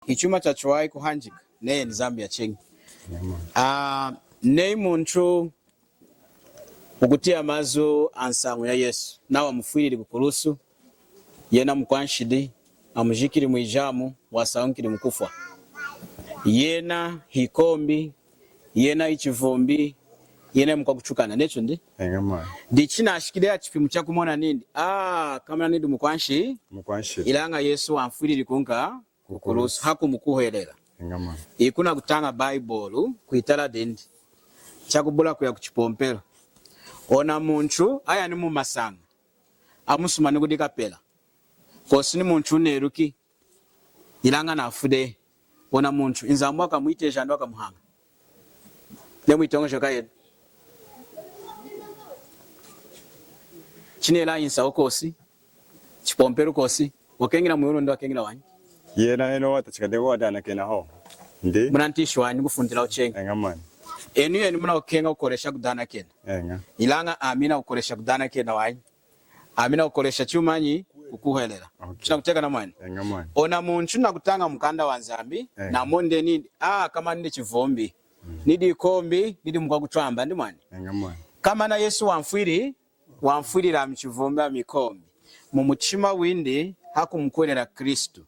Ichuma cha chwai kuhanjika ne ni Zambia chengi. Ne muntu ukutia mazu ansangu ya Yesu na wamufwiri kukulusu yena mkwanshidi amujikiri mwijamu wasankiri mkufwa yena hikombi yena ichivombi yena mkakuchukana necho ndi dichina ashikilia chipimu cha kumona nindi kama nindi mkwanshi ilanga Yesu amfwiri kunga kukulusu haku mkuhelera ikuna kutanga Bible kuitala dindi chakubula kuya kuchipompela ona muntu aya ni mumasanga amusumani kudika pela kosi ni muntu neruki ilanga nafude ona muntu inzamwa kamuite jando akamuhanga nemu itongo shokaye chinela insa okosi chipompero kosi wakengira muyoro ndo wakengira wanyi yena eno watachikade wadana kena ho ndi munantishwani kufundira uchenga engamani eni muna ukenga ukoresha kudana kena ilanga amina ukoresha kudana kena wanyi amina ukoresha chumanyi ukuhelera chinakuteka na mwani ona muntu nakutanga mkanda wa Nzambi na monde nidi kama nidi chivombi nidi kombi nidi mkwa kuchwamba ndi mwani kama na Yesu wamfwiri la mchivombi mikombi mumuchima windi haku mkwenera Kristu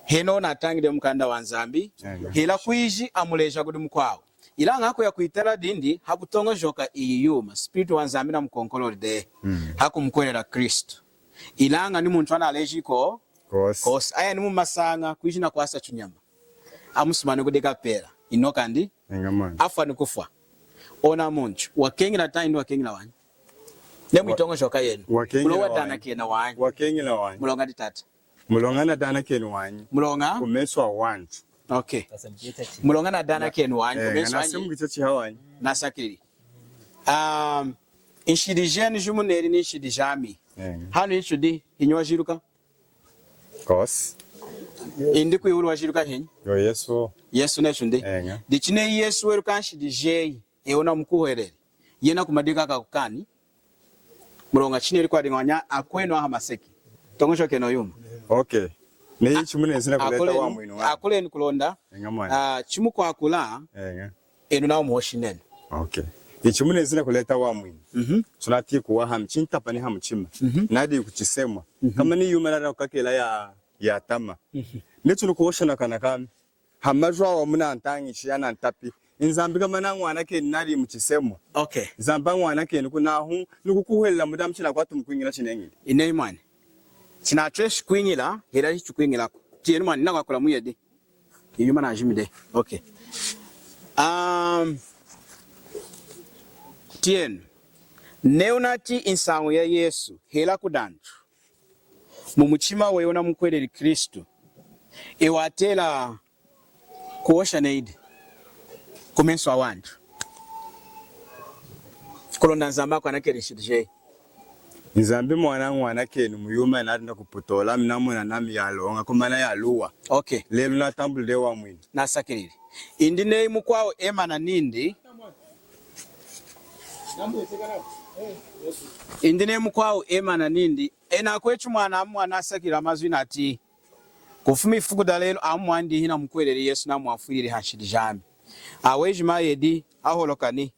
heno natangide mkanda wa Nzambi hela kuiji amuleja kudi mkwao ilanga hako ya kuitala dindi hakutongo joka iyuma spiritu wa Nzambi na mkonkolori de haku mkwenera Kristu ilanga ni muntu ana alejiko kosi aya ni mumasanga kuishi na kwasa chunyama amusumane kudeka pera inoka ndi afa ni kufwa ona muntu wakengira taindi wakengira wanyi nemu itongo shoka yenu mulowa dana kena wanyi wakengira wanyi mulonga di tata mulonga na dana kenu wanyi mulonga kumeswa wanyi okay mulonga na dana kenu wanyi kumeswa wanyi nasimu gichachi hawanyi nasakiri inshidijeni jumuneri ni inshidijami hano inshudi hinywajiruka kos indi kuiulu wajiruka hinyi yo Yesu neshundi dichine Yesu weruka nshidijei eona mkuhereri yena kumadika kakukani mulonga chine liko adinganya akweno hamaseki tongosho keno yuma okay ne chimune zina kuleta wa mwino akule ni kulonda chimu kwa akula enu na umuhoshinene okay ichimune zina kuleta wa mwino sunati kuwa hamchinta pani hamchima nadi kuchisemwa kama ni yumarara ukakela ya tama netu nukuosha na kanakami hamajwa wa muna antangi shiyana antapi inzambi kama na mwana ke nari muchisemwa okay zamba mwana ke nukunahu nukukuhela mudamu china kwatu mkwingira chinengi ine imani china tresh kwingila hera chikwingila tieni mwana nakwakola muyede yuma na jimide okay tien neonati insangu ya Yesu hela kudantu mumuchima weyona mukwereri Kristu ewatela kuosha neidi kumenswa wantu kolonda Nzamba kwa nakeri shidje Nzambi mwana ke ni muyuma na kuputola minamuna nami yalonga kumana yaluwa okay lelo na tambule wa mwini nasakiriri indi nei mukwao emana nindi indine mukwao emana nindi ena kwechu mwana asakira mazwi nati kufumi fukuda lelo amwandi hina mukwereri Yesu na mwafurire hashidijambi aweji mayedi aholokani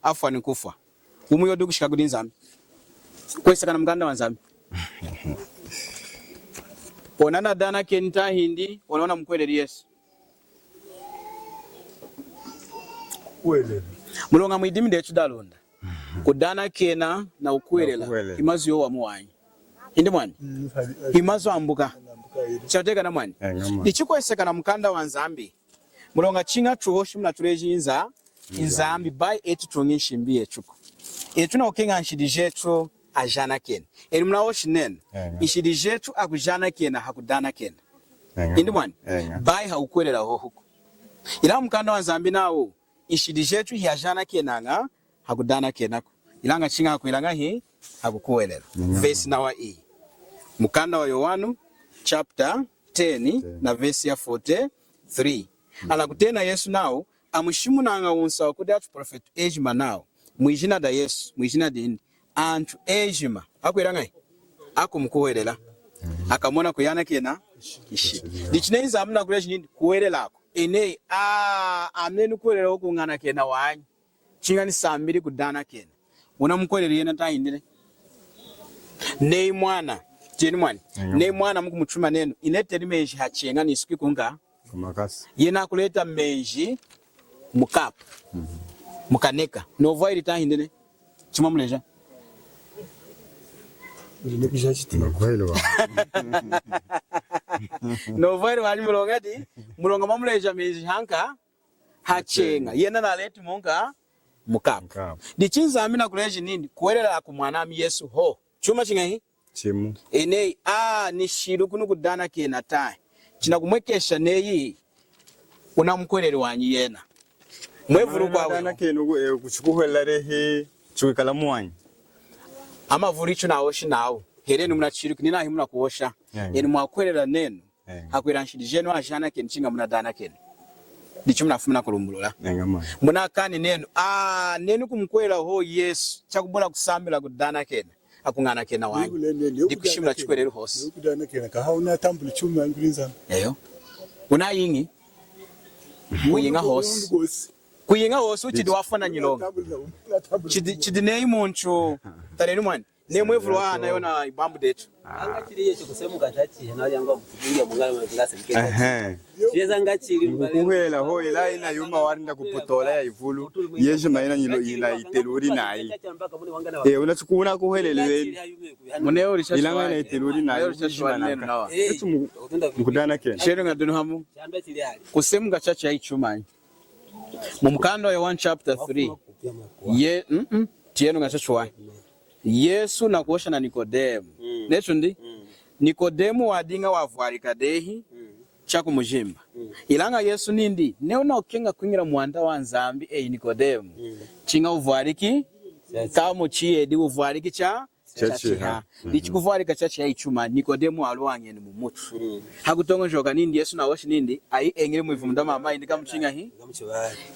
afani kufa umuyodu kushikagudi Nzambi kwesa kana mganda wa Nzambi onana dana kenta hindi onaona mukwereri Yesu kwele mulonga mwidimi ndechu dalonda kudana kena na ukwerela imazi yo wa muwanyi indi mwani imazi ambuka chateka na mwani ichikweseka na mkanda wa Nzambi mulonga chinga chuhoshi mna tuleji Nzambi by etu tungishimbie echuko etuna okenga nshidijetu ajana kena eri mna oshinen ishidijetu akujana kena hakudana kena indi mwani by haukwerela hohuko ila mkanda wa Nzambi nawo ishidijetu hiajana kena nga hakudana kenako ilanga chinga kuilanga hii hakukuelela verse nawa mukanda wa Yohanu chapter 10 na verse ya 43 alakutena Yesu nao amushimu nanga unsa okudatu prophet ejima nao mwijina da Yesu mwijina dindi antu ejima akwiranga akumkuwelela akamona kuyana kena ishi dichinenza amuna kuleshi nindi kuwerelako ene amene kuwerera okungana kena wanyi chingani sambiri kudana kena una mukwerera yena tayindire nei mwana jeni mwani nei mwana mukumuchuma neno ineteri meji hachenga nisiki kunga kumakasi yena kuleta meji mukapa mukaneka nova iri tayindire chuma muleja Novairo wali mulongati mulonga mamuleja meji hanka hachenga yena naleti monga mukapa dichinza amina kuleji nindi kuwerera ku mwanami Yesu ho chuma chingahi chimu ene ni shiru kunu kudana kena tai china kumwekesha neyi unamkwereri wanyi yena mwevuru kwa dana kenu kuchikuhwelare he chukala muwanyi amavuri chuna oshi nawo hereni muna chiru kinina himuna kuosha eni mwakwerera neno hakwera nshidijeno ajana ken chinga muna dana ken dichumuna fumuna kulumulula muna kani neno neno kumkwera ho Yesu chakubula kusambila kudana ken akungana ken wanyi dikushimuna chikwerero hosi kudana ken ka hauna tambuli chuma ngrinza eyo una yingi kuyinga hosi kuyinga hosi uchidi wafana nyilonga chidinei munchu tareri mwani nemwe vulwa nayo na ibambu detu anga chiriye chikusemu katachi nali anga kutingia mungala ngase mkeka cheza ngachiri kuhela ho ila ina yuma warinda kupotola ya ivulu yeje maina nyilo ina iteluri nayi unachukuna kuhelele muneo risha ilanga ina iteluri nayi mkudana ke shere ngadunu hamu chamba chiri ali kusemu gachachi aichuma mumkando ya 1 chapter 3 ye tieno gachachi wa Yesu na kuosha na Nikodemu necho ndi Nikodemu wadinga wavwarika dehi chako mujimba ilanga Yesu nindi neona okenga kwingira muanda wa nzambi Nikodemu chinga uvwariki kamo chiedi uvwariki chachiha ndichikuvarika chachiha ichuma Nikodemu alwangeni mumutu hakutonga njoka nindi Yesu na washi nindi ai engire muivumda mama indika mchinga hi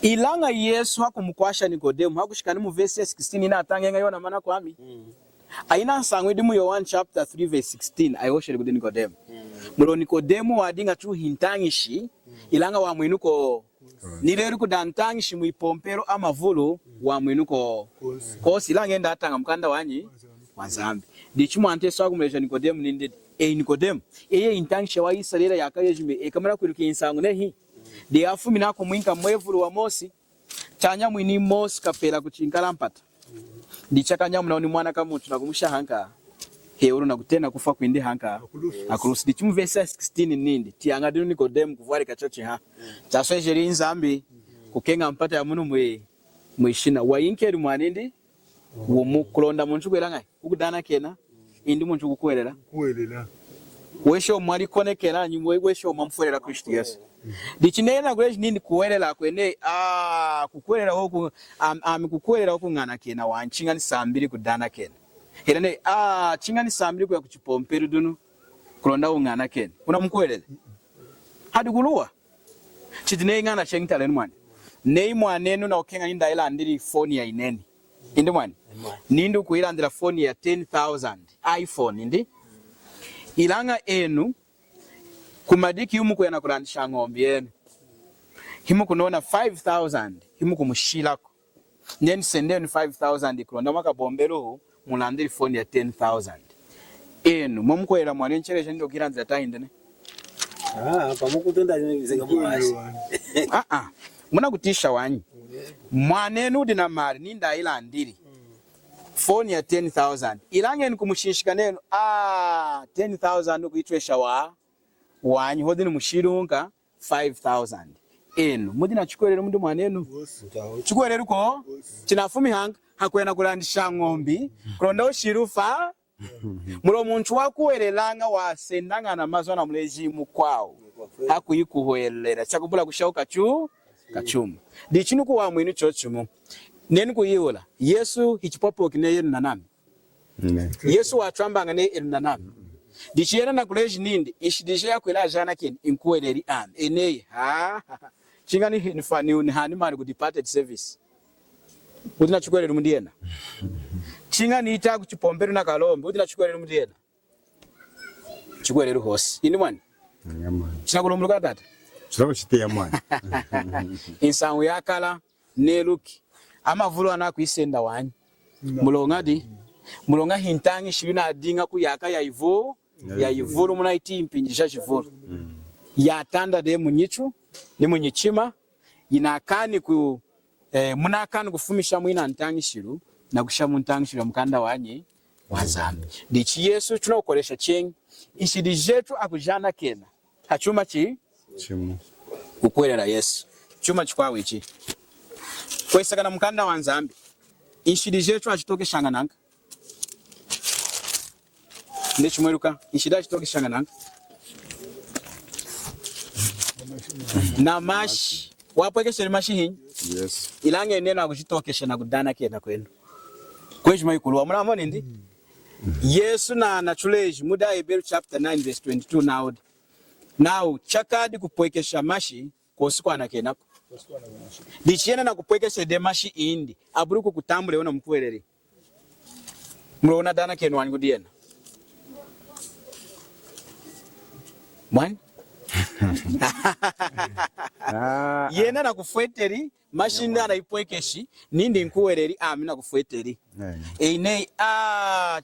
ilanga Yesu hakumukwasha Nikodemu hakushikani mu verse 16 ina atangenga yona mana kwami aina sangwe dimu yo 1 chapter 3 verse 16 ayoshe kudi Nikodemu mulo Nikodemu wadinga tu hintangishi ilanga wa mwinuko nileru kudantangishi muipompero amavulu wa mwinuko kosi ilanga enda atanga mkanda wanyi wanzambi dichuma ante swa kumleja Nikodemu nindi Nikodemu intangisha wa Israeli yakayejime kamera kwiruka insangu nehi de afumi nako mwinka mwevulu wa Mosi chanya mwini Mosi kapela kuchinkala mpata dichakanya mnaoni mwana kama tunakumusha hanka heuru na kutena kufa kwindi hanka akulusi dichumu verse 16 nindi tianga dinu Nikodemu kuvari kachochi ha chaswe jeri nzambi kukenga mpata ya munu mwishina wayinkeri mwanindi womu kulonda muntu kwelanga ukudana kena indi muntu kukwelera wesho mwali konekera nyimwe wesho mamfuerera Kristo Yesu dichinena kule nindi kuwelela kwene kukwelera hoku kukwelera hoku ngana kena wanchinga ni sambiri kudana kena herane chinga ni sambiri kwa kuchipomperu dunu kulonda ungana kena unamkwelele hadi kulua chitine ngana chengitale mwani nei mwanenu na okenga ninda ila andiri phone ya ineni indi mwani nindu kuilandira phone ya 10,000 iPhone indi ilanga enu kumadiki yumu kuyana kulandisha ngombe yenu himu kunaona 5,000 himu kumushilako neni sendeni 5,000 kulonda maka bombero mulandiri phone ya 10,000 enu mumkwela mwane ncheresha ndo kiranza taindene pamukutunda zinga mwashi muna kutisha wanyi mwanenu dina mari ninda ila ndiri phone ya 10,000 ilange ni kumushinshika neno 10,000 kuitwesha wanyi hodini mushirunga 5,000 enu mudina chikwerere mundu mwanenu chikwerere ko chinafumi hanga hakwena kulandisha ngombi kulonda ushirufa mulo muntu wakuwerelanga wasendanga na mazona muleji mukwao hakuyikuhwelera chakubula kushauka kachuma dichinu kuwa mwinu chochumu neni kuyiwula Yesu hichipopo kine yenu nanami Yesu watwambanga ne yenu nanami dichiyena na kuleji nindi ishidishe ya kwela jana kini inkuweleri eneye chingani hinifani unihani mani ku departed service udina chukweleri mundiena chingani ita kuchipomberu na kalombe udina chukweleri mundiena chukweleri hosi ini mwani Kinakulumuluka tata. Chiro chite ya mwana. Insangu yakala neluki. Amavulu anakwisenda wanyi. Mulonga di. Mulonga hintangi shibina adinga ku yaka ya ivo. Ya ivulu munaiti impinjisha chivulu. Ya tanda de munyichu. Ni munyichima. Inakani ku munakani kufumisha mwina ntangi shiru. Na kushamu ntangi shiru mkanda wanyi. Wazambi. Dichi Yesu tunakoresha chengi. Ishidi jetu akujana kena. Hachuma chi? Chimu. Kukwelera Yesu. Chuma chikwawe chi. Kwesakana mkanda wa Nzambi. Ishidi jetu achitoke shangananga. Ndi chumweruka. Ishidi achitoke shangananga. Namashi. Wapwekeshe mashi hinyi. Yes. Ilange neno akuchitokesha na kudana kena kwenu. Kwejima yikuluwa. Muna mwani ndi? Yesu na nachuleji. Muda Hebrew chapter 9 verse 22 now. Now, chakadi kupwekesha mashi kosikwa na kenako. Dichiena na kupwekesha de mashi indi. Aburuku kutambule wana mkuwereri. Mlona dana kenu wani kudiena. Mwani? Yena na kufueteri. Mashi nda ipwekeshi. Nindi nkuwereri. Mina kufueteri. Einei.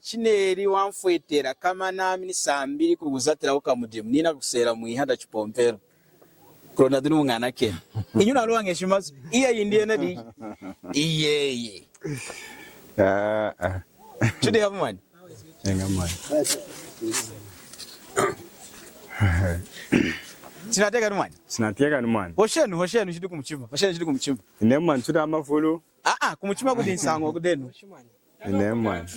Chineri wanfuetera. Kama nami ni sambiri kuguzatira uka mudimu. Nina kusera muihada chupompero. Krona dunu ngana ke. Inyuna luwa ngeshimazu. Iya indiena di. Iye. Chudi hapu mwani? Enga mwani. Sinateka ni mwani? Sinateka ni mwani. Hoshenu shidi kumuchima. Hoshenu shidi kumuchima. Ine mwani chuda amafulu. Kumuchima kudi insango kudenu. Ine mwani.